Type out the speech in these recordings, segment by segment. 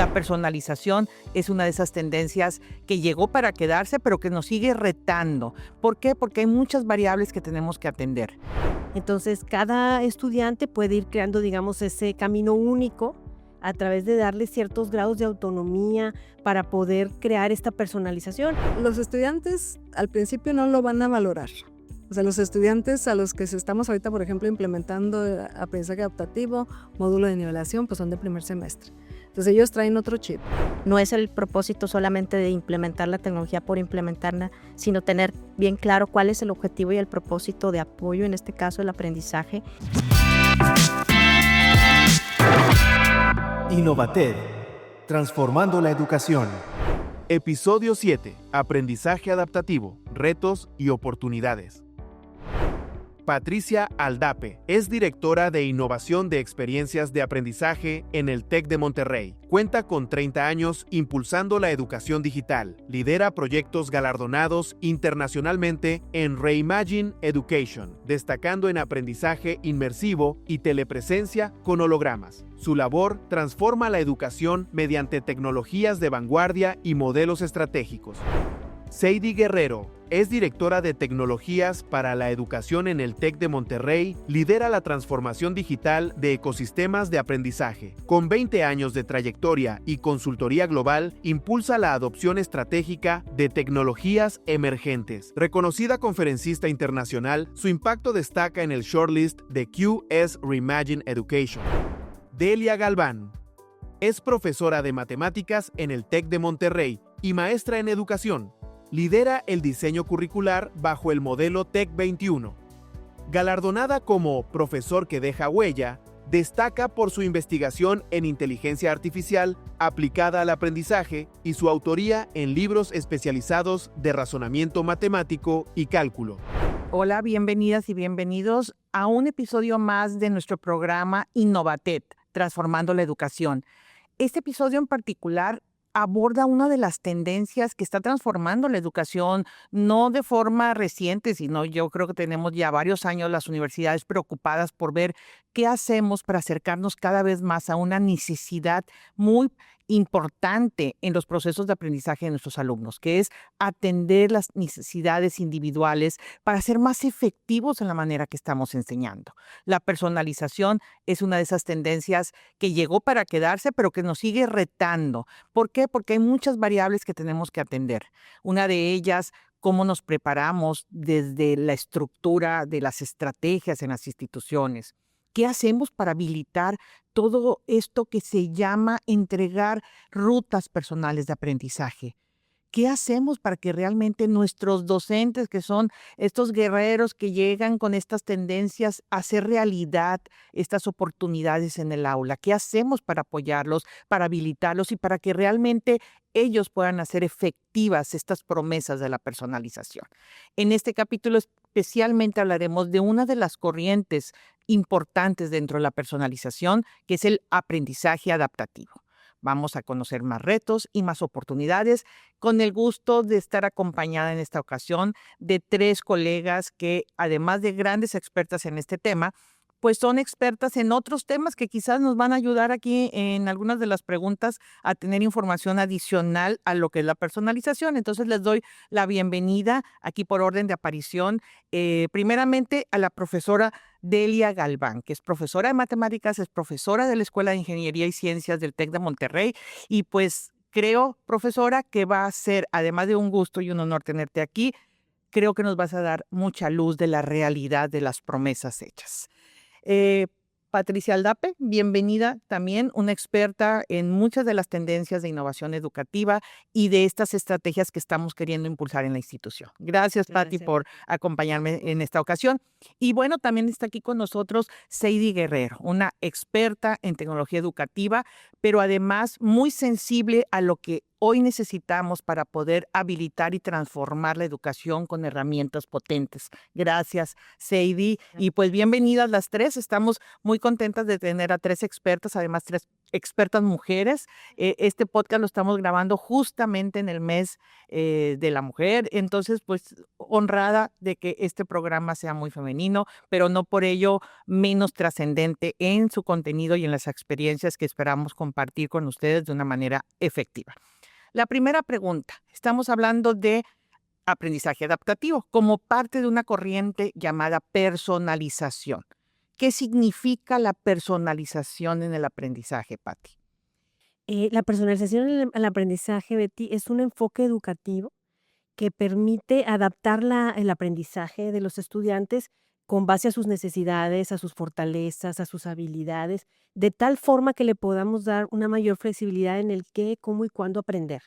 La personalización es una de esas tendencias que llegó para quedarse, pero que nos sigue retando. ¿Por qué? Porque hay muchas variables que tenemos que atender. Entonces, cada estudiante puede ir creando, digamos, ese camino único a través de darle ciertos grados de autonomía para poder crear esta personalización. Los estudiantes al principio no lo van a valorar. O sea, los estudiantes a los que estamos ahorita, por ejemplo, implementando aprendizaje adaptativo, módulo de nivelación, pues son de primer semestre. Entonces ellos traen otro chip. No es el propósito solamente de implementar la tecnología por implementarla, sino tener bien claro cuál es el objetivo y el propósito de apoyo, en este caso el aprendizaje. Innovated, transformando la educación. Episodio 7. Aprendizaje adaptativo, retos y oportunidades. Patricia Aldape es directora de Innovación de Experiencias de Aprendizaje en el TEC de Monterrey. Cuenta con 30 años impulsando la educación digital. Lidera proyectos galardonados internacionalmente en Reimagine Education, destacando en aprendizaje inmersivo y telepresencia con hologramas. Su labor transforma la educación mediante tecnologías de vanguardia y modelos estratégicos. Seidy Guerrero es directora de tecnologías para la educación en el TEC de Monterrey, lidera la transformación digital de ecosistemas de aprendizaje. Con 20 años de trayectoria y consultoría global, impulsa la adopción estratégica de tecnologías emergentes. Reconocida conferencista internacional, su impacto destaca en el shortlist de QS Reimagine Education. Delia Galván es profesora de matemáticas en el TEC de Monterrey y maestra en educación. Lidera el diseño curricular bajo el modelo TEC 21. Galardonada como profesor que deja huella, destaca por su investigación en inteligencia artificial aplicada al aprendizaje y su autoría en libros especializados de razonamiento matemático y cálculo. Hola, bienvenidas y bienvenidos a un episodio más de nuestro programa Innovated, transformando la educación. Este episodio en particular aborda una de las tendencias que está transformando la educación, no de forma reciente, sino yo creo que tenemos ya varios años las universidades preocupadas por ver qué hacemos para acercarnos cada vez más a una necesidad muy importante en los procesos de aprendizaje de nuestros alumnos, que es atender las necesidades individuales para ser más efectivos en la manera que estamos enseñando. La personalización es una de esas tendencias que llegó para quedarse, pero que nos sigue retando. ¿Por qué? Porque hay muchas variables que tenemos que atender. Una de ellas, cómo nos preparamos desde la estructura de las estrategias en las instituciones. ¿Qué hacemos para habilitar todo esto que se llama entregar rutas personales de aprendizaje? ¿Qué hacemos para que realmente nuestros docentes, que son estos guerreros que llegan con estas tendencias a hacer realidad estas oportunidades en el aula? ¿Qué hacemos para apoyarlos, para habilitarlos y para que realmente ellos puedan hacer efectivas estas promesas de la personalización? En este capítulo especialmente hablaremos de una de las corrientes importantes dentro de la personalización, que es el aprendizaje adaptativo. Vamos a conocer más retos y más oportunidades, con el gusto de estar acompañada en esta ocasión de 3 colegas que, además de grandes expertas en este tema, pues son expertas en otros temas que quizás nos van a ayudar aquí en algunas de las preguntas a tener información adicional a lo que es la personalización. Entonces les doy la bienvenida aquí por orden de aparición, primeramente a la profesora Delia Galván, que es profesora de matemáticas, es profesora de la Escuela de Ingeniería y Ciencias del TEC de Monterrey y pues creo, profesora, que va a ser, además de un gusto y un honor tenerte aquí, creo que nos vas a dar mucha luz de la realidad de las promesas hechas. Patricia Aldape, bienvenida también, una experta en muchas de las tendencias de innovación educativa y de estas estrategias que estamos queriendo impulsar en la institución. Gracias, Pati, por acompañarme en esta ocasión. Y bueno, también está aquí con nosotros Seidy Guerrero, una experta en tecnología educativa, pero además muy sensible a lo que hoy necesitamos para poder habilitar y transformar la educación con herramientas potentes. Gracias, Seidy. Y pues bienvenidas las tres. Estamos muy contentas de tener a tres expertas, además tres expertas mujeres. Este podcast lo estamos grabando justamente en el mes de la mujer. Entonces, pues honrada de que este programa sea muy femenino, pero no por ello menos trascendente en su contenido y en las experiencias que esperamos compartir con ustedes de una manera efectiva. La primera pregunta, estamos hablando de aprendizaje adaptativo como parte de una corriente llamada personalización. ¿Qué significa la personalización en el aprendizaje, Patti? La personalización en el aprendizaje, Betty, es un enfoque educativo que permite adaptar el aprendizaje de los estudiantes con base a sus necesidades, a sus fortalezas, a sus habilidades, de tal forma que le podamos dar una mayor flexibilidad en el qué, cómo y cuándo aprender.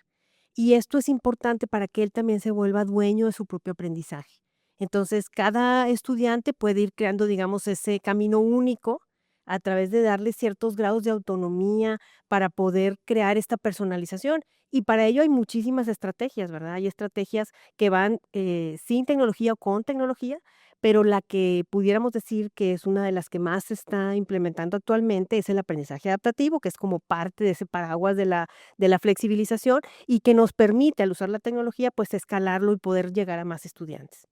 Y esto es importante para que él también se vuelva dueño de su propio aprendizaje. Entonces, cada estudiante puede ir creando, digamos, ese camino único a través de darle ciertos grados de autonomía para poder crear esta personalización. Y para ello hay muchísimas estrategias, ¿verdad? Hay estrategias que van sin tecnología o con tecnología, pero la que pudiéramos decir que es una de las que más se está implementando actualmente es el aprendizaje adaptativo, que es como parte de ese paraguas de la flexibilización y que nos permite, al usar la tecnología, pues escalarlo y poder llegar a más estudiantes.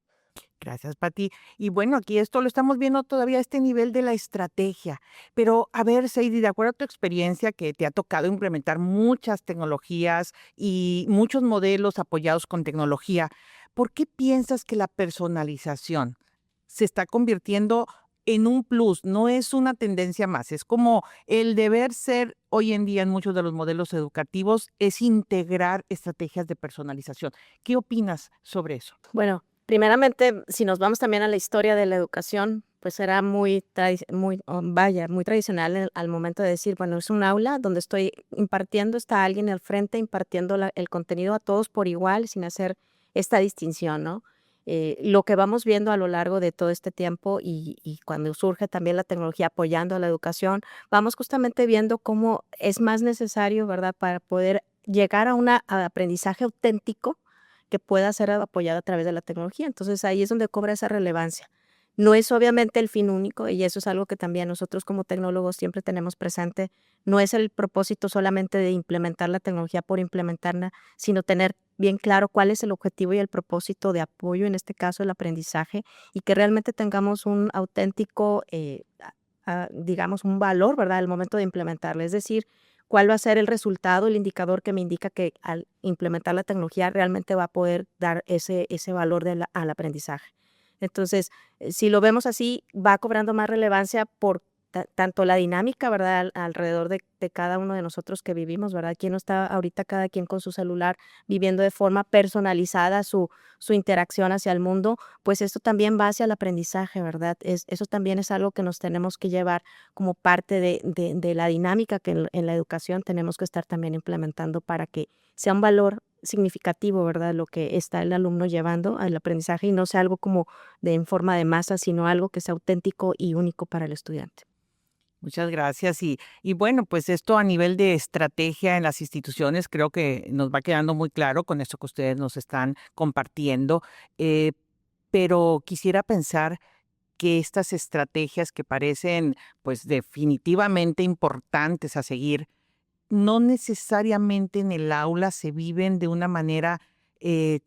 Gracias, Pati. Y bueno, aquí esto lo estamos viendo todavía a este nivel de la estrategia. Pero a ver, Seidy, de acuerdo a tu experiencia que te ha tocado implementar muchas tecnologías y muchos modelos apoyados con tecnología, ¿por qué piensas que la personalización se está convirtiendo en un plus? No es una tendencia más, es como el deber ser hoy en día en muchos de los modelos educativos es integrar estrategias de personalización. ¿Qué opinas sobre eso? Bueno, primeramente, si nos vamos también a la historia de la educación, pues era muy tradicional al momento de decir, bueno, es un aula donde estoy impartiendo, está alguien al frente impartiendo el contenido a todos por igual, sin hacer esta distinción, ¿no? Lo que vamos viendo a lo largo de todo este tiempo y cuando surge también la tecnología apoyando a la educación, vamos justamente viendo cómo es más necesario, ¿verdad?, para poder llegar a un aprendizaje auténtico que pueda ser apoyado a través de la tecnología. Entonces, ahí es donde cobra esa relevancia. No es obviamente el fin único, y eso es algo que también nosotros como tecnólogos siempre tenemos presente. No es el propósito solamente de implementar la tecnología por implementarla, sino tener bien claro cuál es el objetivo y el propósito de apoyo, en este caso el aprendizaje, y que realmente tengamos un auténtico, digamos, un valor, ¿verdad?, al momento de implementarla. Es decir, cuál va a ser el resultado, el indicador que me indica que al implementar la tecnología realmente va a poder dar ese valor al aprendizaje. Entonces, si lo vemos así, va cobrando más relevancia por tanto la dinámica, ¿verdad?, alrededor de cada uno de nosotros que vivimos, ¿verdad? Quién no está ahorita cada quien con su celular viviendo de forma personalizada su interacción hacia el mundo, pues esto también va hacia el aprendizaje, ¿verdad? Eso también es algo que nos tenemos que llevar como parte de la dinámica que en la educación tenemos que estar también implementando para que sea un valor significativo, ¿verdad?, lo que está el alumno llevando al aprendizaje y no sea algo como en forma de masa, sino algo que sea auténtico y único para el estudiante. Muchas gracias. Y bueno, pues esto a nivel de estrategia en las instituciones creo que nos va quedando muy claro con esto que ustedes nos están compartiendo, pero quisiera pensar que estas estrategias que parecen pues definitivamente importantes a seguir, no necesariamente en el aula se viven de una manera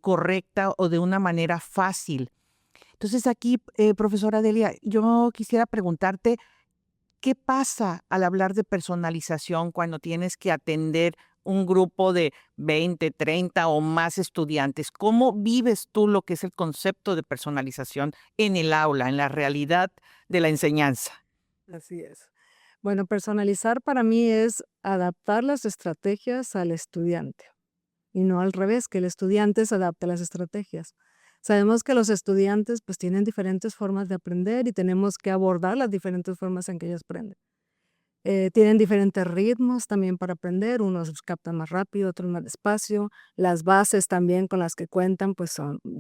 correcta o de una manera fácil. Entonces aquí, profesora Delia, yo quisiera preguntarte, ¿qué pasa al hablar de personalización cuando tienes que atender un grupo de 20, 30 o más estudiantes? ¿Cómo vives tú lo que es el concepto de personalización en el aula, en la realidad de la enseñanza? Así es. Bueno, personalizar para mí es adaptar las estrategias al estudiante y no al revés, que el estudiante se adapte a las estrategias. Sabemos que los estudiantes pues tienen diferentes formas de aprender y tenemos que abordar las diferentes formas en que ellos aprenden. Tienen diferentes ritmos también para aprender, unos captan más rápido, otros más despacio. Las bases también con las que cuentan pues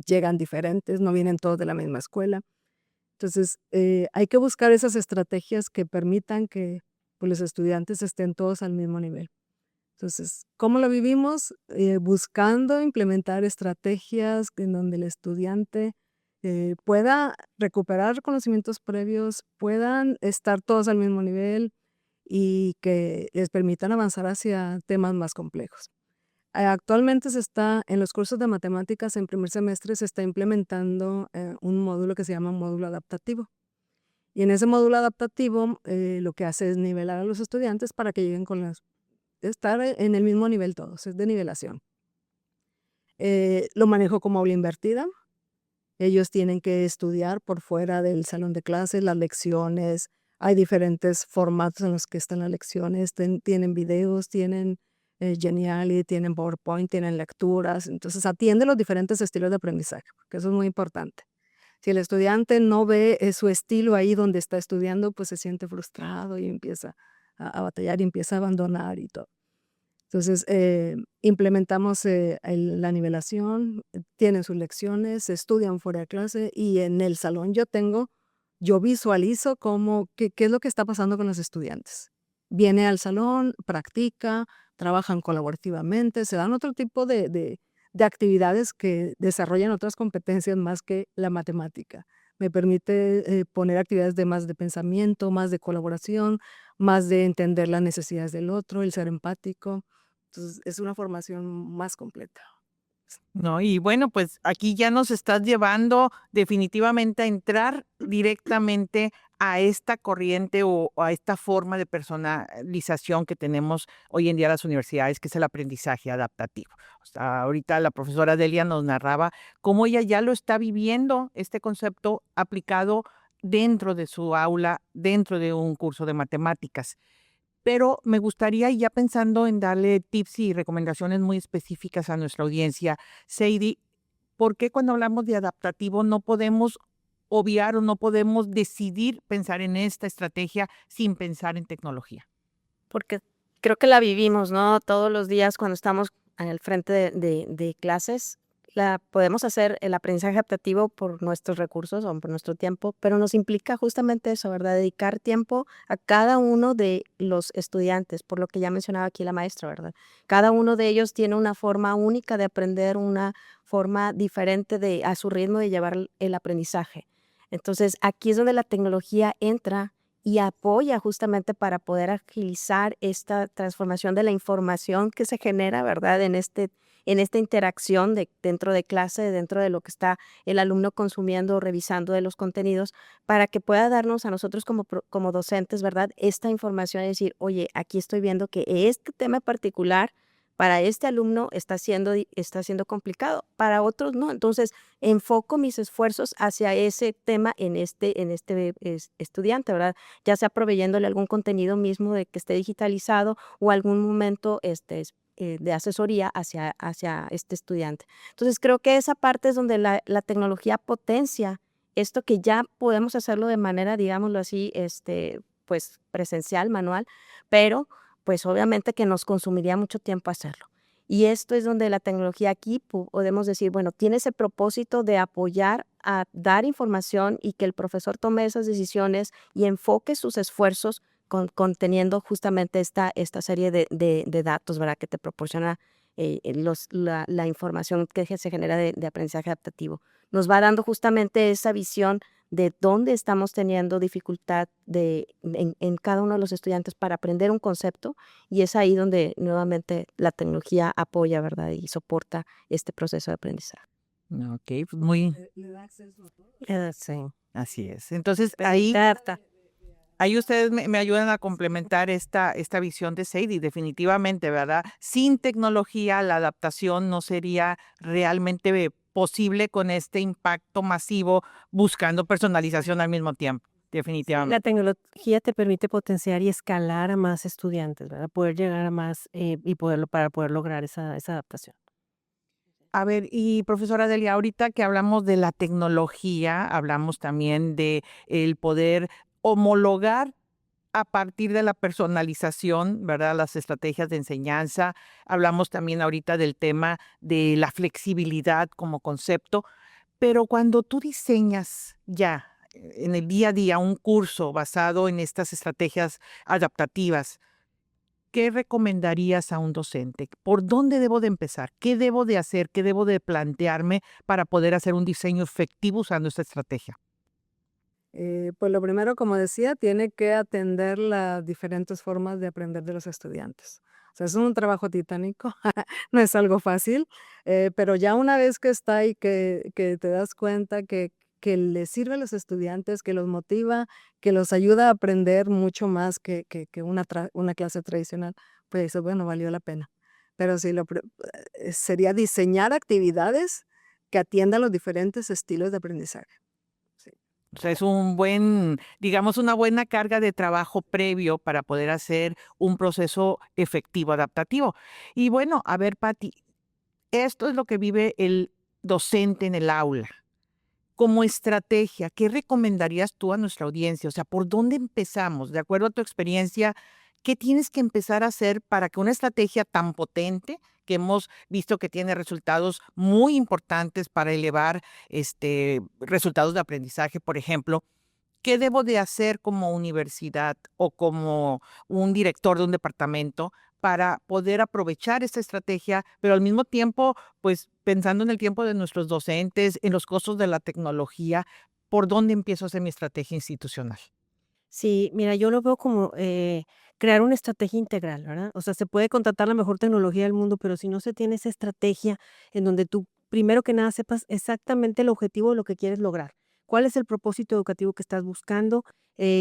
llegan diferentes, no vienen todos de la misma escuela. Entonces, hay que buscar esas estrategias que permitan que pues, los estudiantes estén todos al mismo nivel. Entonces, ¿cómo lo vivimos? Buscando implementar estrategias en donde el estudiante pueda recuperar conocimientos previos, puedan estar todos al mismo nivel y que les permitan avanzar hacia temas más complejos. Actualmente en los cursos de matemáticas en primer semestre se está implementando un módulo que se llama módulo adaptativo. Y en ese módulo adaptativo lo que hace es nivelar a los estudiantes para que lleguen estar en el mismo nivel todos, es de nivelación. Lo manejo como aula invertida. Ellos tienen que estudiar por fuera del salón de clases, las lecciones. Hay diferentes formatos en los que están las lecciones. Tienen videos, tienen Geniali, tienen PowerPoint, tienen lecturas. Entonces atiende los diferentes estilos de aprendizaje, porque eso es muy importante. Si el estudiante no ve su estilo ahí donde está estudiando, pues se siente frustrado y empieza a batallar y empieza a abandonar y todo. Entonces, implementamos la nivelación, tienen sus lecciones, estudian fuera de clase y en el salón yo visualizo qué es lo que está pasando con los estudiantes. Viene al salón, practica, trabajan colaborativamente, se dan otro tipo de actividades que desarrollan otras competencias más que la matemática. Me permite poner actividades más de pensamiento, más de colaboración, más de entender las necesidades del otro, el ser empático. Entonces, es una formación más completa. ¿No? Y bueno, pues aquí ya nos estás llevando definitivamente a entrar directamente a esta corriente o a esta forma de personalización que tenemos hoy en día en las universidades, que es el aprendizaje adaptativo. O sea, ahorita la profesora Delia nos narraba cómo ella ya lo está viviendo, este concepto aplicado dentro de su aula, dentro de un curso de matemáticas. Pero me gustaría, y ya pensando en darle tips y recomendaciones muy específicas a nuestra audiencia, Sadie, ¿por qué cuando hablamos de adaptativo no podemos obviar o no podemos decidir pensar en esta estrategia sin pensar en tecnología? Porque creo que la vivimos, ¿no? Todos los días cuando estamos al frente de clases, podemos hacer el aprendizaje adaptativo por nuestros recursos o por nuestro tiempo, pero nos implica justamente eso, ¿verdad? Dedicar tiempo a cada uno de los estudiantes, por lo que ya mencionaba aquí la maestra, ¿verdad? Cada uno de ellos tiene una forma única de aprender, una forma diferente a su ritmo de llevar el aprendizaje. Entonces, aquí es donde la tecnología entra y apoya justamente para poder agilizar esta transformación de la información que se genera, ¿verdad? En esta interacción dentro de clase, dentro de lo que está el alumno consumiendo o revisando de los contenidos, para que pueda darnos a nosotros como docentes, ¿verdad? Esta información y decir, oye, aquí estoy viendo que este tema en particular para este alumno está siendo complicado, para otros no. Entonces, enfoco mis esfuerzos hacia ese tema en este estudiante, ¿verdad? Ya sea proveyéndole algún contenido mismo de que esté digitalizado o algún momento de asesoría hacia este estudiante. Entonces, creo que esa parte es donde la tecnología potencia esto que ya podemos hacerlo de manera, digámoslo así, pues presencial, manual, pero pues obviamente que nos consumiría mucho tiempo hacerlo. Y esto es donde la tecnología aquí podemos decir, bueno, tiene ese propósito de apoyar a dar información y que el profesor tome esas decisiones y enfoque sus esfuerzos conteniendo justamente esta serie de datos, ¿verdad? Que te proporciona la información que se genera de aprendizaje adaptativo. Nos va dando justamente esa visión de dónde estamos teniendo dificultad en cada uno de los estudiantes para aprender un concepto, y es ahí donde nuevamente la tecnología apoya, ¿verdad? Y soporta este proceso de aprendizaje. Ok, pues muy, Le da acceso a todo. Sí. así es. Entonces, ahí ustedes me ayudan a complementar esta visión de Sadie, definitivamente, ¿verdad? Sin tecnología, la adaptación no sería realmente posible con este impacto masivo buscando personalización al mismo tiempo, La definitivamente. tecnología te permite potenciar y escalar a más estudiantes, ¿verdad? Poder llegar a más para poder lograr esa adaptación. A ver, y profesora Delia, ahorita que hablamos de la tecnología, hablamos también de el poder homologar a partir de la personalización, ¿verdad? Las estrategias de enseñanza. Hablamos también ahorita del tema de la flexibilidad como concepto, pero cuando tú diseñas ya en el día a día un curso basado en estas estrategias adaptativas, ¿qué recomendarías a un docente? ¿Por dónde debo de empezar? ¿Qué debo de hacer? ¿Qué debo de plantearme para poder hacer un diseño efectivo usando esta estrategia? Pues lo primero, como decía, tiene que atender las diferentes formas de aprender de los estudiantes. O sea, es un trabajo titánico, no es algo fácil, pero ya una vez que está ahí, que te das cuenta que les sirve a los estudiantes, que los motiva, que los ayuda a aprender mucho más que una clase tradicional, pues eso, bueno, valió la pena. Pero sí, sería diseñar actividades que atiendan los diferentes estilos de aprendizaje. Sí. O sea, es un buen, digamos, una buena carga de trabajo previo para poder hacer un proceso efectivo, adaptativo. Y bueno, a ver, Patti, esto es lo que vive el docente en el aula. Como estrategia, ¿qué recomendarías tú a nuestra audiencia? O sea, ¿por dónde empezamos? De acuerdo a tu experiencia, ¿qué tienes que empezar a hacer para que una estrategia tan potente, que hemos visto que tiene resultados muy importantes para elevar resultados de aprendizaje, por ejemplo, ¿qué debo de hacer como universidad o como un director de un departamento para poder aprovechar esta estrategia, pero al mismo tiempo, pues pensando en el tiempo de nuestros docentes, en los costos de la tecnología, ¿por dónde empiezo a hacer mi estrategia institucional? Sí, mira, yo lo veo como crear una estrategia integral, ¿verdad? O sea, se puede contratar la mejor tecnología del mundo, pero si no se tiene esa estrategia en donde tú, primero que nada, sepas exactamente el objetivo de lo que quieres lograr. ¿Cuál es el propósito educativo que estás buscando?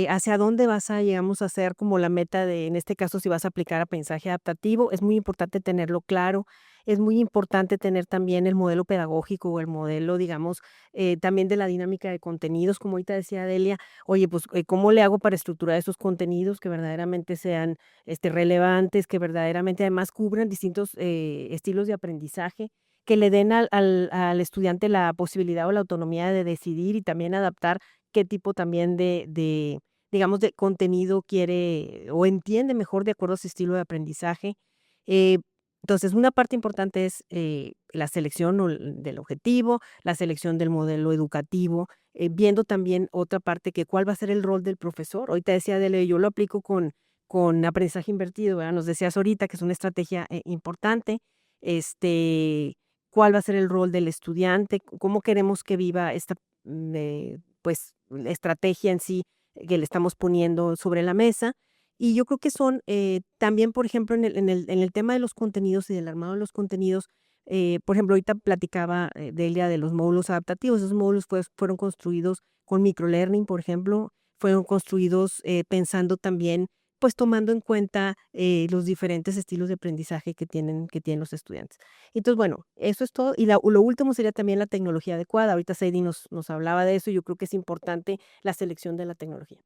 ¿Hacia dónde vas a, llegamos a hacer como la meta de, en este caso, si vas a aplicar aprendizaje adaptativo? Es muy importante tenerlo claro. Es muy importante tener también el modelo pedagógico o el modelo, digamos, también de la dinámica de contenidos, como ahorita decía Delia. Oye, pues, ¿cómo le hago para estructurar esos contenidos que verdaderamente sean, relevantes, que verdaderamente además cubran distintos, estilos de aprendizaje, que le den al estudiante la posibilidad o la autonomía de decidir y también adaptar qué tipo también de, digamos, de contenido quiere o entiende mejor de acuerdo a su estilo de aprendizaje? Eh, entonces, una parte importante es, la selección del objetivo, la selección del modelo educativo, viendo también otra parte que cuál va a ser el rol del profesor. Ahorita decía Dele, yo lo aplico con aprendizaje invertido, ¿verdad? Nos decías ahorita que es una estrategia importante. Este, ¿Cuál va a ser el rol del estudiante? ¿Cómo queremos que viva esta, pues, la estrategia en sí que le estamos poniendo sobre la mesa? Y yo creo que son también, por ejemplo, en el tema de los contenidos y del armado de los contenidos, por ejemplo, ahorita platicaba Delia de los módulos adaptativos. Esos módulos fueron construidos con microlearning, por ejemplo, fueron construidos pensando también, pues tomando en cuenta los diferentes estilos de aprendizaje que tienen los estudiantes. Entonces, bueno, eso es todo. Y lo último sería también la tecnología adecuada. Ahorita Sadie nos hablaba de eso y yo creo que es importante la selección de la tecnología.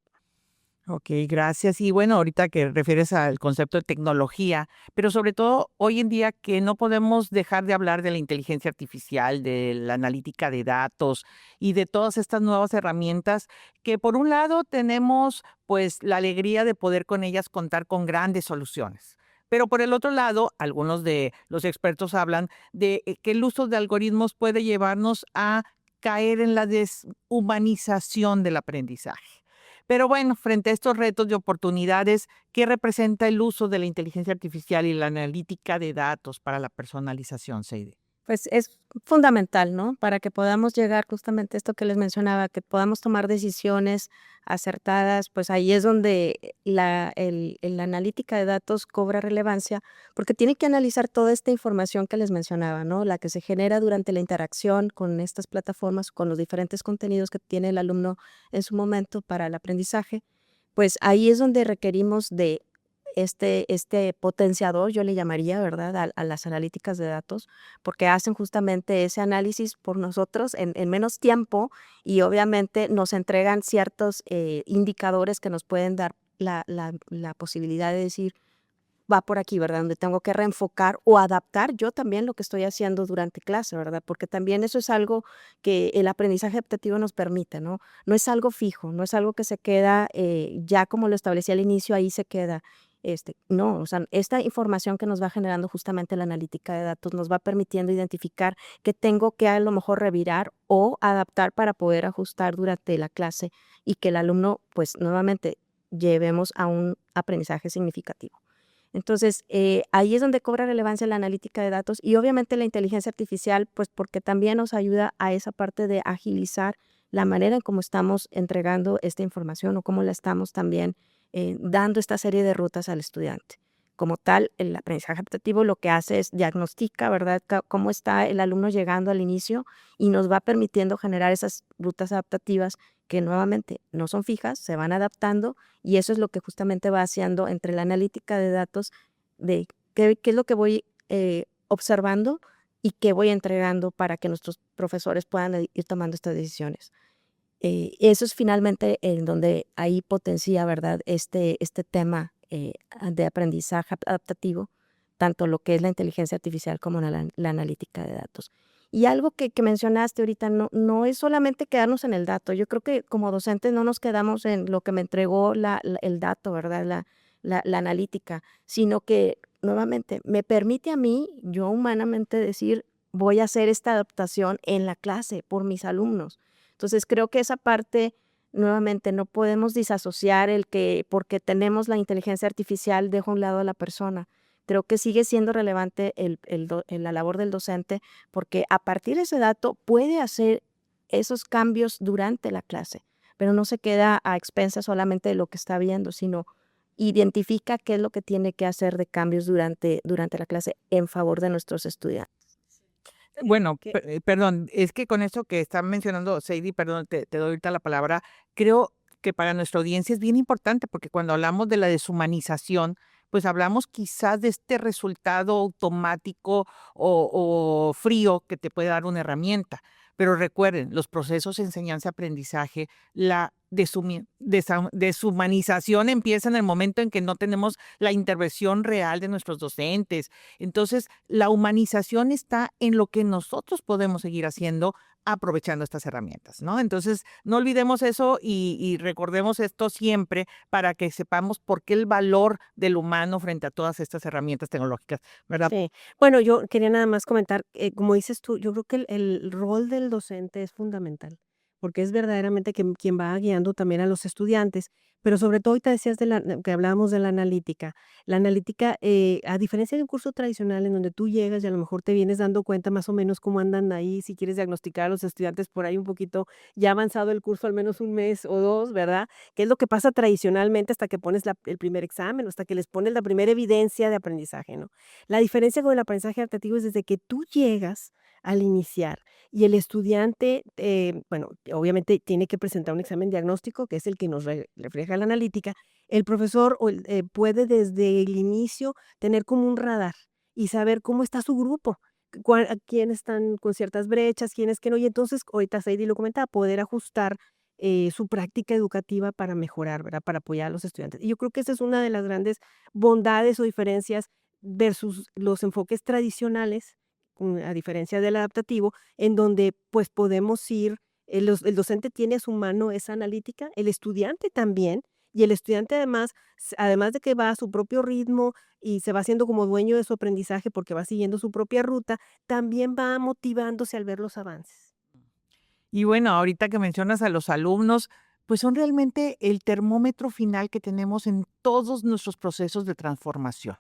Ok, gracias. Y bueno, ahorita que refieres al concepto de tecnología, pero sobre todo hoy en día que no podemos dejar de hablar de la inteligencia artificial, de la analítica de datos y de todas estas nuevas herramientas que por un lado tenemos pues la alegría de poder con ellas contar con grandes soluciones. Pero por el otro lado, algunos de los expertos hablan de que el uso de algoritmos puede llevarnos a caer en la deshumanización del aprendizaje. Pero bueno, frente a estos retos y oportunidades, ¿qué representa el uso de la inteligencia artificial y la analítica de datos para la personalización, Seide? Pues es fundamental, ¿no? Para que podamos llegar justamente a esto que les mencionaba, que podamos tomar decisiones acertadas, pues ahí es donde la analítica de datos cobra relevancia, porque tiene que analizar toda esta información que les mencionaba, ¿no? La que se genera durante la interacción con estas plataformas, con los diferentes contenidos que tiene el alumno en su momento para el aprendizaje. Pues ahí es donde requerimos de este potenciador, yo le llamaría, ¿verdad?, a las analíticas de datos, porque hacen justamente ese análisis por nosotros en menos tiempo y obviamente nos entregan ciertos indicadores que nos pueden dar la posibilidad de decir, va por aquí, ¿verdad?, donde tengo que reenfocar o adaptar yo también lo que estoy haciendo durante clase, ¿verdad? Porque también eso es algo que el aprendizaje adaptativo nos permite, ¿no? No es algo fijo, no es algo que se queda, ya como lo establecí al inicio, ahí se queda. No, o sea, esta información que nos va generando justamente la analítica de datos nos va permitiendo identificar qué tengo que a lo mejor revirar o adaptar para poder ajustar durante la clase y que el alumno, pues nuevamente, llevemos a un aprendizaje significativo. Entonces, ahí es donde cobra relevancia la analítica de datos y obviamente la inteligencia artificial, pues porque también nos ayuda a esa parte de agilizar la manera en cómo estamos entregando esta información o cómo la estamos también dando esta serie de rutas al estudiante. Como tal, el aprendizaje adaptativo lo que hace es diagnostica, ¿verdad?, cómo está el alumno llegando al inicio y nos va permitiendo generar esas rutas adaptativas que nuevamente no son fijas, se van adaptando y eso es lo que justamente va haciendo entre la analítica de datos de qué es lo que voy observando y qué voy entregando para que nuestros profesores puedan ir tomando estas decisiones. Eso es finalmente en donde ahí potencia, ¿verdad?, este tema de aprendizaje adaptativo, tanto lo que es la inteligencia artificial como la analítica de datos. Y algo que mencionaste ahorita, no es solamente quedarnos en el dato. Yo creo que como docentes no nos quedamos en lo que me entregó el dato, ¿verdad?, la analítica, sino que nuevamente me permite a mí, yo humanamente decir, voy a hacer esta adaptación en la clase por mis alumnos. Entonces, creo que esa parte, nuevamente, no podemos disasociar el que porque tenemos la inteligencia artificial dejo a un lado a la persona. Creo que sigue siendo relevante la labor del docente porque a partir de ese dato puede hacer esos cambios durante la clase, pero no se queda a expensas solamente de lo que está viendo, sino identifica qué es lo que tiene que hacer de cambios durante la clase en favor de nuestros estudiantes. Bueno, que perdón, es que con eso que está mencionando Sadie, perdón, te doy ahorita la palabra, creo que para nuestra audiencia es bien importante porque cuando hablamos de la deshumanización, pues hablamos quizás de este resultado automático o frío que te puede dar una herramienta. Pero recuerden, los procesos de enseñanza-aprendizaje, la deshumanización empieza en el momento en que no tenemos la intervención real de nuestros docentes. Entonces, la humanización está en lo que nosotros podemos seguir haciendo aprovechando estas herramientas, ¿no? Entonces, no olvidemos eso y recordemos esto siempre para que sepamos por qué el valor del humano frente a todas estas herramientas tecnológicas, ¿verdad? Sí. Bueno, yo quería nada más comentar, como dices tú, yo creo que el rol del docente es fundamental, porque es verdaderamente quien va guiando también a los estudiantes, pero sobre todo ahorita decías que hablábamos de la analítica. La analítica, a diferencia de un curso tradicional en donde tú llegas y a lo mejor te vienes dando cuenta más o menos cómo andan ahí, si quieres diagnosticar a los estudiantes por ahí un poquito ya avanzado el curso, al menos un mes o 2, ¿verdad? ¿Qué es lo que pasa tradicionalmente hasta que pones el primer examen o hasta que les pones la primera evidencia de aprendizaje, ¿no? La diferencia con el aprendizaje adaptativo es desde que tú llegas al iniciar y el estudiante, bueno, obviamente tiene que presentar un examen diagnóstico, que es el que nos refleja la analítica, el profesor puede desde el inicio tener como un radar y saber cómo está su grupo, a quiénes están con ciertas brechas, quiénes que no, y entonces, ahorita Saidi lo comentaba, poder ajustar su práctica educativa para mejorar, ¿verdad? Para apoyar a los estudiantes. Y yo creo que esa es una de las grandes bondades o diferencias versus los enfoques tradicionales, a diferencia del adaptativo, en donde pues podemos ir, el docente tiene a su mano esa analítica, el estudiante también, y el estudiante además, además de que va a su propio ritmo y se va haciendo como dueño de su aprendizaje porque va siguiendo su propia ruta, también va motivándose al ver los avances. Y bueno, ahorita que mencionas a los alumnos, pues son realmente el termómetro final que tenemos en todos nuestros procesos de transformación.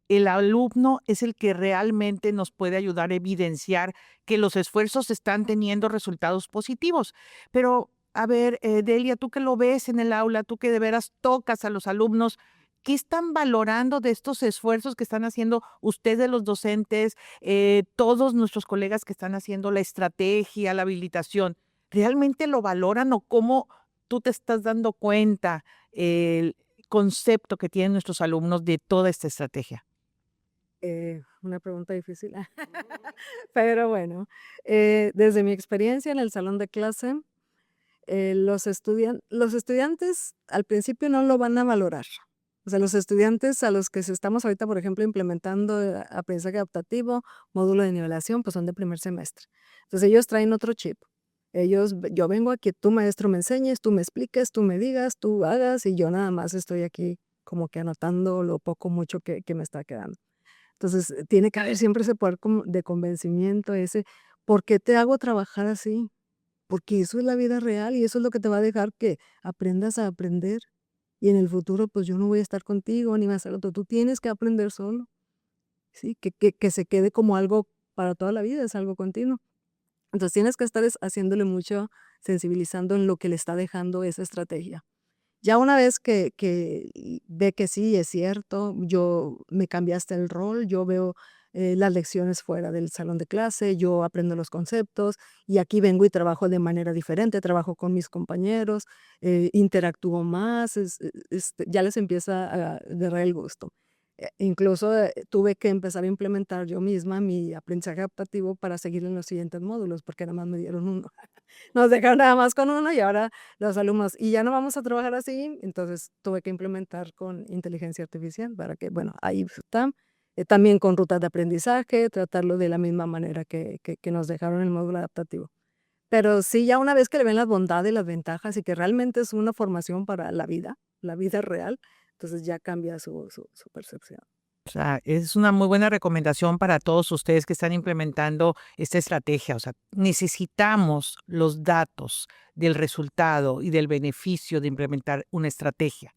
El alumno es el que realmente nos puede ayudar a evidenciar que los esfuerzos están teniendo resultados positivos. Pero, a ver, Delia, tú que lo ves en el aula, tú que de veras tocas a los alumnos, ¿qué están valorando de estos esfuerzos que están haciendo ustedes los docentes, todos nuestros colegas que están haciendo la estrategia, la habilitación? ¿Realmente lo valoran o cómo tú te estás dando cuenta el concepto que tienen nuestros alumnos de toda esta estrategia? Una pregunta difícil, pero bueno, desde mi experiencia en el salón de clase, los estudiantes al principio no lo van a valorar. O sea, los estudiantes a los que estamos ahorita, por ejemplo, implementando aprendizaje adaptativo, módulo de nivelación, pues son de primer semestre. Entonces ellos traen otro chip. Yo vengo a que tú, maestro, me enseñes, tú me expliques, tú me digas, tú hagas, y yo nada más estoy aquí como que anotando lo poco, mucho que me está quedando. Entonces, tiene que haber siempre ese poder de convencimiento, ese, ¿por qué te hago trabajar así? Porque eso es la vida real y eso es lo que te va a dejar que aprendas a aprender. y en el futuro pues yo no voy a estar contigo ni vas a hacer otro, tú tienes que aprender solo, ¿sí? Que se quede como algo para toda la vida, es algo continuo. Entonces tienes que estar haciéndole mucho, sensibilizando en lo que le está dejando esa estrategia. Ya una vez que ve que sí, es cierto, yo me cambiaste el rol, yo veo las lecciones fuera del salón de clase, yo aprendo los conceptos y aquí vengo y trabajo de manera diferente, trabajo con mis compañeros, interactúo más, ya les empieza a agarrar el gusto. Incluso tuve que empezar a implementar yo misma mi aprendizaje adaptativo para seguir en los siguientes módulos, porque nada más me dieron uno. Nos dejaron nada más con uno y ahora los alumnos, y ya no vamos a trabajar así, entonces tuve que implementar con inteligencia artificial para que, bueno, ahí está. También con rutas de aprendizaje, tratarlo de la misma manera que nos dejaron el módulo adaptativo. Pero sí, ya una vez que le ven las bondades, las ventajas y que realmente es una formación para la vida real, entonces ya cambia su percepción. O sea, es una muy buena recomendación para todos ustedes que están implementando esta estrategia. O sea, necesitamos los datos del resultado y del beneficio de implementar una estrategia.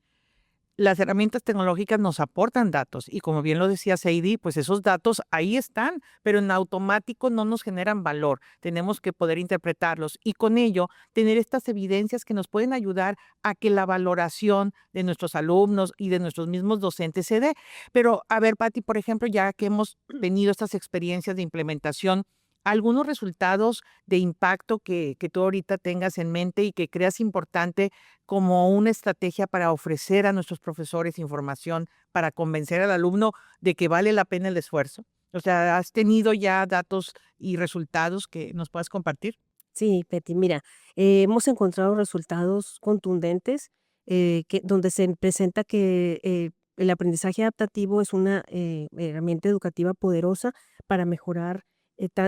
Las herramientas tecnológicas nos aportan datos y como bien lo decía Sadie, pues esos datos ahí están, pero en automático no nos generan valor. Tenemos que poder interpretarlos y con ello tener estas evidencias que nos pueden ayudar a que la valoración de nuestros alumnos y de nuestros mismos docentes se dé. Pero a ver, Patti, por ejemplo, ya que hemos tenido estas experiencias de implementación, algunos resultados de impacto que tú ahorita tengas en mente y que creas importante como una estrategia para ofrecer a nuestros profesores información para convencer al alumno de que vale la pena el esfuerzo. O sea, ¿has tenido ya datos y resultados que nos puedas compartir? Sí, Betty, mira, hemos encontrado resultados contundentes donde se presenta que el aprendizaje adaptativo es una herramienta educativa poderosa para mejorar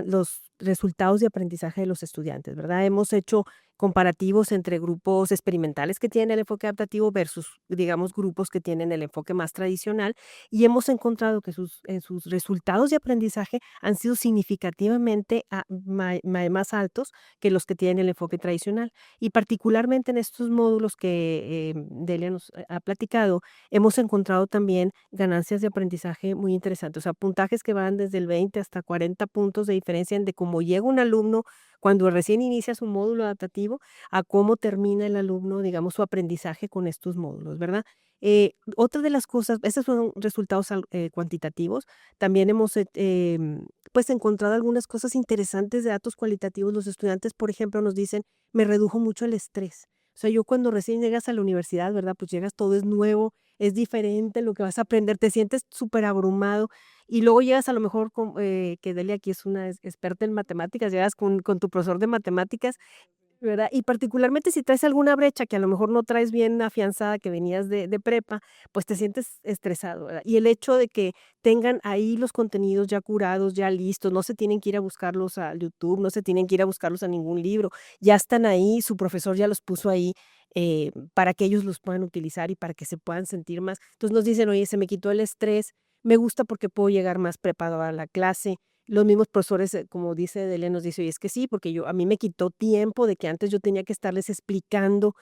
los resultados de aprendizaje de los estudiantes, ¿verdad? Hemos hecho comparativos entre grupos experimentales que tienen el enfoque adaptativo versus, digamos, grupos que tienen el enfoque más tradicional y hemos encontrado que en sus resultados de aprendizaje han sido significativamente más altos que los que tienen el enfoque tradicional. Y particularmente en estos módulos que Delia nos ha platicado, hemos encontrado también ganancias de aprendizaje muy interesantes, o sea, puntajes que van desde el 20 hasta 40 puntos de diferencia de cómo llega un alumno cuando recién inicia su módulo adaptativo a cómo termina el alumno, digamos, su aprendizaje con estos módulos, ¿verdad? Otra de las cosas, estos son resultados cuantitativos, también hemos pues encontrado algunas cosas interesantes de datos cualitativos. Los estudiantes, por ejemplo, nos dicen, me redujo mucho el estrés. O sea, yo cuando recién llegas a la universidad, ¿verdad? Pues llegas, todo es nuevo, es diferente lo que vas a aprender, te sientes súper abrumado y luego llegas a lo mejor, que Delia aquí es una experta en matemáticas, llegas con tu profesor de matemáticas, ¿verdad? Y particularmente si traes alguna brecha que a lo mejor no traes bien afianzada, que venías de prepa, pues te sientes estresado, ¿verdad? Y el hecho de que tengan ahí los contenidos ya curados, ya listos, no se tienen que ir a buscarlos a YouTube, no se tienen que ir a buscarlos a ningún libro, ya están ahí, su profesor ya los puso ahí para que ellos los puedan utilizar y para que se puedan sentir más. Entonces nos dicen, oye, se me quitó el estrés, me gusta porque puedo llegar más preparado a la clase. Los mismos profesores, como dice Delia, nos dice: "Oye, es que sí, porque a mí me quitó tiempo de que antes yo tenía que estarles explicando,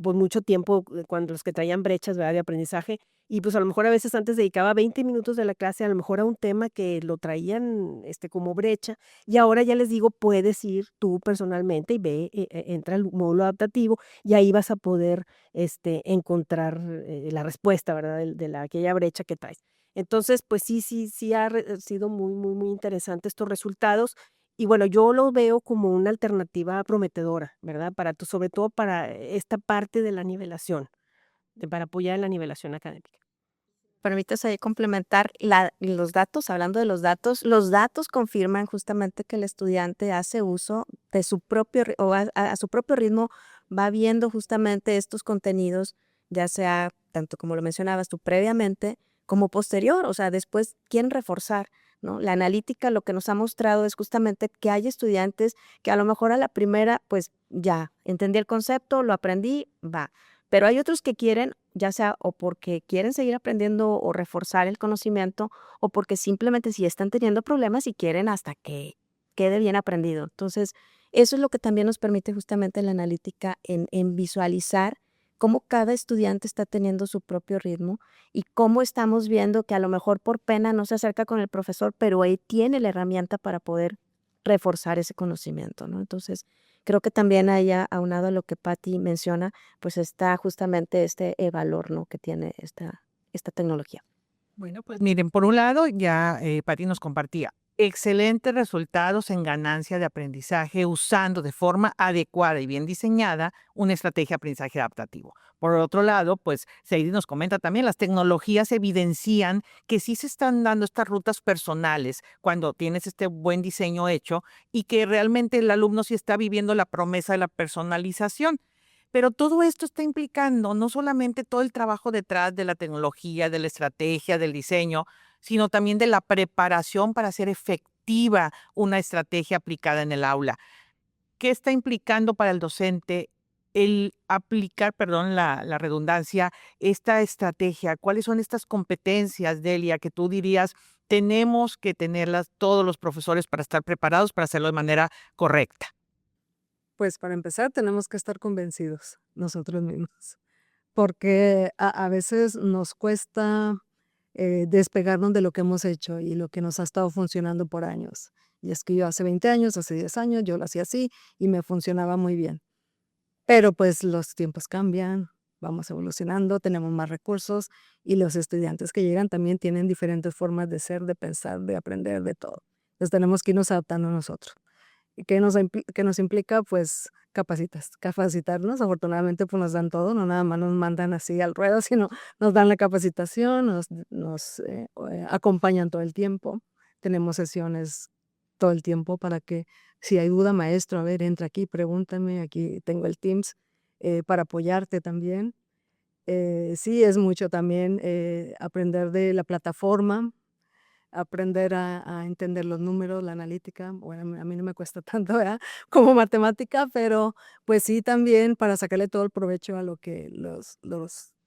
por mucho tiempo, cuando los que traían brechas, ¿verdad?, de aprendizaje, y pues a lo mejor a veces antes dedicaba 20 minutos de la clase, a lo mejor a un tema que lo traían, como brecha, y ahora ya les digo, puedes ir tú personalmente y ve, entra al módulo adaptativo, y ahí vas a poder, encontrar, la respuesta, ¿verdad?, aquella brecha que traes". Entonces, pues sí ha sido muy, muy, muy interesante estos resultados. Y bueno, yo lo veo como una alternativa prometedora, ¿verdad? Sobre todo para esta parte de la nivelación, para apoyar en la nivelación académica. Permítase ahí complementar los datos, hablando de los datos confirman justamente que el estudiante hace uso de su propio, o a su propio ritmo, va viendo justamente estos contenidos, ya sea, tanto como lo mencionabas tú previamente, como posterior, o sea, después quieren reforzar, ¿no? La analítica lo que nos ha mostrado es justamente que hay estudiantes que a lo mejor a la primera, pues ya, entendí el concepto, lo aprendí, va. Pero hay otros que quieren, ya sea o porque quieren seguir aprendiendo o reforzar el conocimiento, o porque simplemente sí están teniendo problemas y quieren hasta que quede bien aprendido. Entonces, eso es lo que también nos permite justamente la analítica en visualizar cómo cada estudiante está teniendo su propio ritmo y cómo estamos viendo que a lo mejor por pena no se acerca con el profesor, pero él tiene la herramienta para poder reforzar ese conocimiento, ¿no? Entonces, creo que también ahí, aunado a lo que Patty menciona, pues está justamente este valor, ¿no?, que tiene esta tecnología. Bueno, pues miren, por un lado, ya Patti nos compartía excelentes resultados en ganancia de aprendizaje usando de forma adecuada y bien diseñada una estrategia de aprendizaje adaptativo. Por otro lado, pues Sadie nos comenta también, las tecnologías evidencian que sí se están dando estas rutas personales cuando tienes este buen diseño hecho y que realmente el alumno sí está viviendo la promesa de la personalización. Pero todo esto está implicando no solamente todo el trabajo detrás de la tecnología, de la estrategia, del diseño, sino también de la preparación para hacer efectiva una estrategia aplicada en el aula. ¿Qué está implicando para el docente el aplicar, perdón, la redundancia, esta estrategia? ¿Cuáles son estas competencias, Delia, que tú dirías tenemos que tenerlas todos los profesores para estar preparados para hacerlo de manera correcta? Pues para empezar tenemos que estar convencidos nosotros mismos, porque a veces nos cuesta despegarnos de lo que hemos hecho y lo que nos ha estado funcionando por años. Y es que yo hace 20 años, hace 10 años, yo lo hacía así y me funcionaba muy bien. Pero pues los tiempos cambian, vamos evolucionando, tenemos más recursos y los estudiantes que llegan también tienen diferentes formas de ser, de pensar, de aprender, de todo. Entonces tenemos que irnos adaptando nosotros. ¿Y qué nos implica? Pues capacitarnos. Afortunadamente pues nos dan todo, no nada más nos mandan así al ruedo, sino nos dan la capacitación, nos acompañan todo el tiempo. Tenemos sesiones todo el tiempo para que si hay duda, maestro, a ver, entra aquí, pregúntame, aquí tengo el Teams para apoyarte también. Sí, es mucho también aprender de la plataforma, aprender a entender los números, la analítica. Bueno, a mí no me cuesta tanto, ¿verdad? Como matemática, pero pues sí también para sacarle todo el provecho a lo que los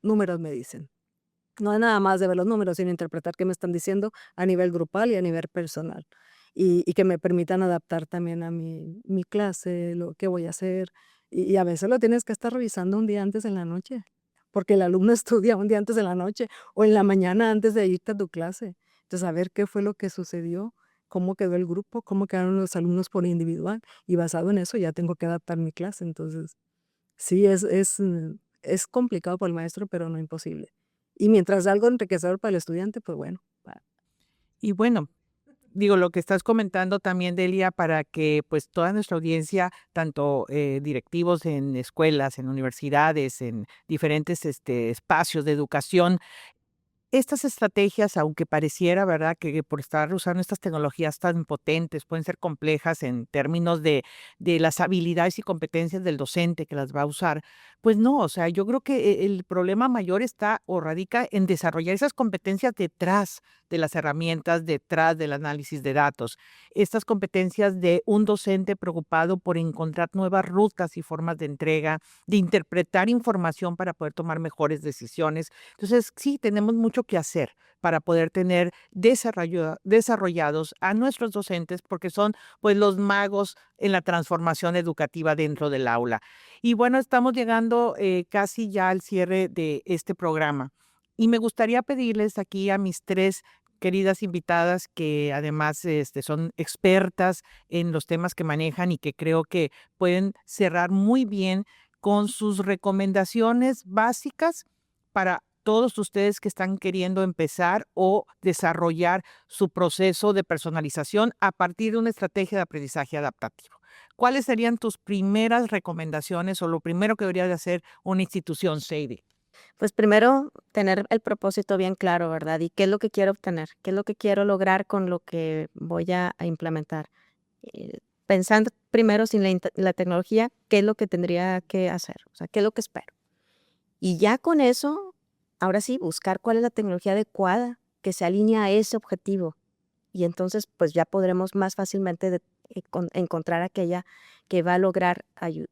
números me dicen. No es nada más de ver los números, sino interpretar qué me están diciendo a nivel grupal y a nivel personal. Y que me permitan adaptar también a mi clase, lo que voy a hacer. Y a veces lo tienes que estar revisando un día antes en la noche, porque el alumno estudia un día antes en la noche o en la mañana antes de irte a tu clase. Entonces, a ver qué fue lo que sucedió, cómo quedó el grupo, cómo quedaron los alumnos por individual. Y basado en eso ya tengo que adaptar mi clase. Entonces, sí, es complicado para el maestro, pero no imposible. Y mientras algo enriquecedor para el estudiante, pues bueno. Y bueno, digo, lo que estás comentando también, Delia, para que pues toda nuestra audiencia, tanto directivos en escuelas, en universidades, en diferentes espacios de educación, estas estrategias, aunque pareciera, ¿verdad?, que por estar usando estas tecnologías tan potentes, pueden ser complejas en términos de las habilidades y competencias del docente que las va a usar, pues no, o sea, yo creo que el problema mayor está o radica en desarrollar esas competencias detrás de las herramientas, detrás del análisis de datos. Estas competencias de un docente preocupado por encontrar nuevas rutas y formas de entrega, de interpretar información para poder tomar mejores decisiones. Entonces, sí, tenemos mucho que hacer para poder tener desarrollados a nuestros docentes, porque son pues los magos en la transformación educativa dentro del aula. Y bueno, estamos llegando casi ya al cierre de este programa. Y me gustaría pedirles aquí a mis tres queridas invitadas que además son expertas en los temas que manejan y que creo que pueden cerrar muy bien con sus recomendaciones básicas para todos ustedes que están queriendo empezar o desarrollar su proceso de personalización a partir de una estrategia de aprendizaje adaptativo. ¿Cuáles serían tus primeras recomendaciones o lo primero que debería de hacer una institución, Sadie? Pues primero, tener el propósito bien claro, ¿verdad? Y qué es lo que quiero obtener, qué es lo que quiero lograr con lo que voy a implementar. Pensando primero sin la tecnología, qué es lo que tendría que hacer, o sea, qué es lo que espero. Y ya con eso, ahora sí, buscar cuál es la tecnología adecuada que se alinea a ese objetivo. Y entonces, pues ya podremos más fácilmente encontrar aquella que va a lograr,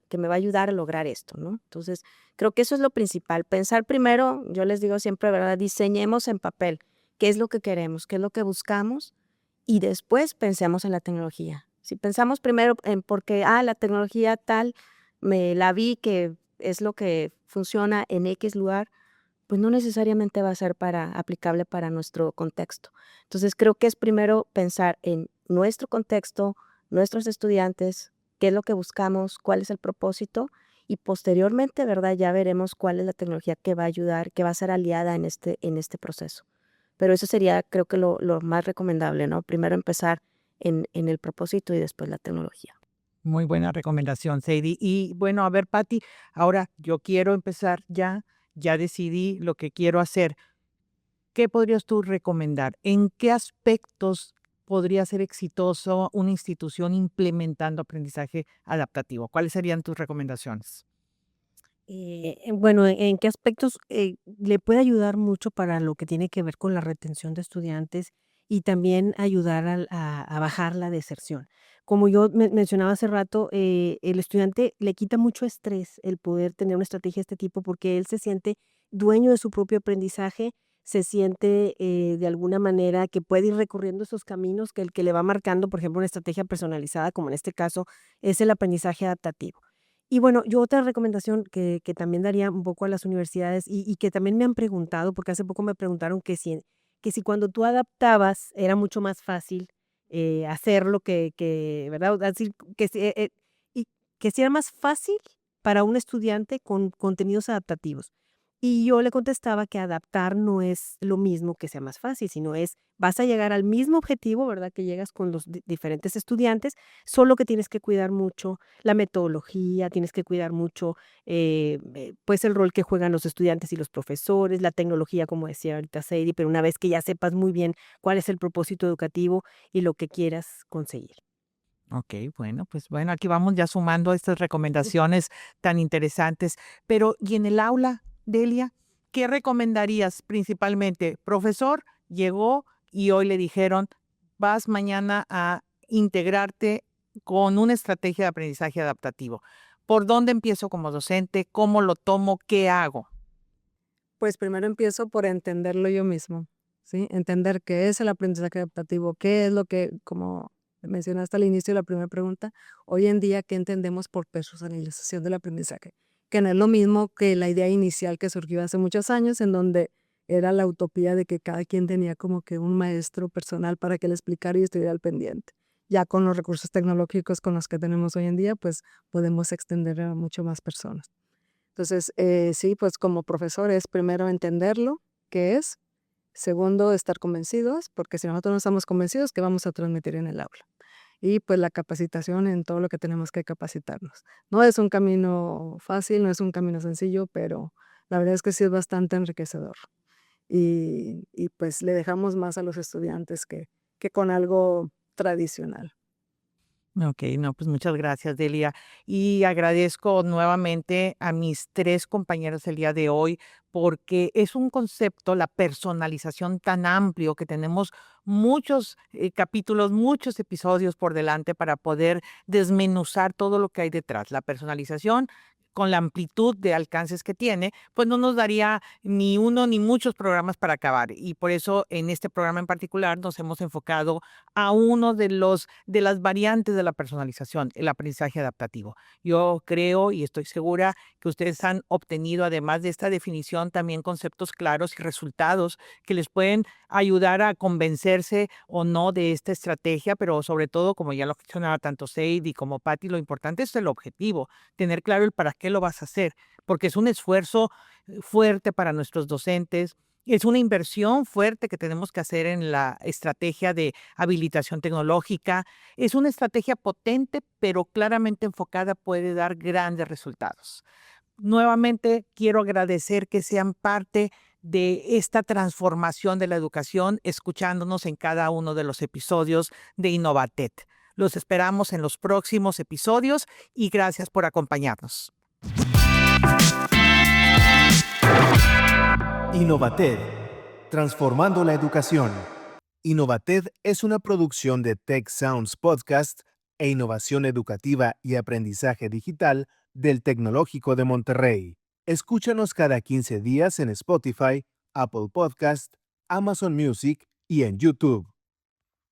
que me va a ayudar a lograr esto, ¿no? Entonces, creo que eso es lo principal. Pensar primero, yo les digo siempre, ¿verdad? Diseñemos en papel qué es lo que queremos, qué es lo que buscamos y después pensemos en la tecnología. Si pensamos primero en porque, la tecnología tal, me la vi que es lo que funciona en X lugar, pues no necesariamente va a ser aplicable para nuestro contexto. Entonces creo que es primero pensar en nuestro contexto, nuestros estudiantes, qué es lo que buscamos, cuál es el propósito y posteriormente, ¿verdad? Ya veremos cuál es la tecnología que va a ayudar, que va a ser aliada en este proceso. Pero eso sería, creo que lo más recomendable, ¿no? Primero empezar en el propósito y después la tecnología. Muy buena recomendación, Sadie. Y bueno, a ver, Patti, ahora yo quiero empezar ya decidí lo que quiero hacer. ¿Qué podrías tú recomendar? ¿En qué aspectos podría ser exitoso una institución implementando aprendizaje adaptativo? ¿Cuáles serían tus recomendaciones? Bueno, ¿en qué aspectos le puede ayudar mucho para lo que tiene que ver con la retención de estudiantes y también ayudar a bajar la deserción? Como yo mencionaba hace rato, el estudiante le quita mucho estrés el poder tener una estrategia de este tipo porque él se siente dueño de su propio aprendizaje, se siente de alguna manera que puede ir recorriendo esos caminos que el que le va marcando, por ejemplo, una estrategia personalizada, como en este caso es el aprendizaje adaptativo. Y bueno, yo otra recomendación que también daría un poco a las universidades y que también me han preguntado, porque hace poco me preguntaron que si cuando tú adaptabas era mucho más fácil hacerlo ¿verdad? Así, y que si era más fácil para un estudiante con contenidos adaptativos. Y yo le contestaba que adaptar no es lo mismo que sea más fácil, sino vas a llegar al mismo objetivo, ¿verdad? Que llegas con los diferentes estudiantes, solo que tienes que cuidar mucho la metodología, tienes que cuidar mucho, pues, el rol que juegan los estudiantes y los profesores, la tecnología, como decía ahorita Sadie, pero una vez que ya sepas muy bien cuál es el propósito educativo y lo que quieras conseguir. Ok, bueno, aquí vamos ya sumando estas recomendaciones tan interesantes. Pero, ¿y en el aula, Delia? ¿Qué recomendarías principalmente? Profesor llegó y hoy le dijeron, vas mañana a integrarte con una estrategia de aprendizaje adaptativo. ¿Por dónde empiezo como docente? ¿Cómo lo tomo? ¿Qué hago? Pues primero empiezo por entenderlo yo mismo, ¿sí? Entender qué es el aprendizaje adaptativo, qué es lo que, como mencionaste al inicio de la primera pregunta, hoy en día, ¿qué entendemos por personalización del aprendizaje? Que no es lo mismo que la idea inicial que surgió hace muchos años, en donde era la utopía de que cada quien tenía como que un maestro personal para que le explicara y estuviera al pendiente. Ya con los recursos tecnológicos con los que tenemos hoy en día, pues podemos extender a mucho más personas. Entonces, sí, pues como profesor es primero entenderlo, qué es. Segundo, estar convencidos, porque si nosotros no estamos convencidos, ¿qué vamos a transmitir en el aula? Y pues la capacitación en todo lo que tenemos que capacitarnos. No es un camino fácil, no es un camino sencillo, pero la verdad es que sí es bastante enriquecedor. Y pues le dejamos más a los estudiantes que con algo tradicional. Ok, no, pues muchas gracias, Delia. Y agradezco nuevamente a mis tres compañeros el día de hoy porque es un concepto, la personalización tan amplio que tenemos muchos capítulos, muchos episodios por delante para poder desmenuzar todo lo que hay detrás. La personalización con la amplitud de alcances que tiene, pues no nos daría ni uno ni muchos programas para acabar. Y por eso en este programa en particular nos hemos enfocado a uno de las variantes de la personalización, el aprendizaje adaptativo. Yo creo y estoy segura que ustedes han obtenido, además de esta definición, también conceptos claros y resultados que les pueden ayudar a convencerse o no de esta estrategia, pero sobre todo, como ya lo mencionaba tanto Sadie como Patty, lo importante es el objetivo, tener claro el para qué lo vas a hacer, porque es un esfuerzo fuerte para nuestros docentes. Es una inversión fuerte que tenemos que hacer en la estrategia de habilitación tecnológica. Es una estrategia potente, pero claramente enfocada puede dar grandes resultados. Nuevamente quiero agradecer que sean parte de esta transformación de la educación, escuchándonos en cada uno de los episodios de Innovatet. Los esperamos en los próximos episodios y gracias por acompañarnos. Innovated, transformando la educación. Innovated es una producción de Tech Sounds Podcast e innovación educativa y aprendizaje digital del Tecnológico de Monterrey. Escúchanos cada 15 días en Spotify, Apple Podcast, Amazon Music y en YouTube.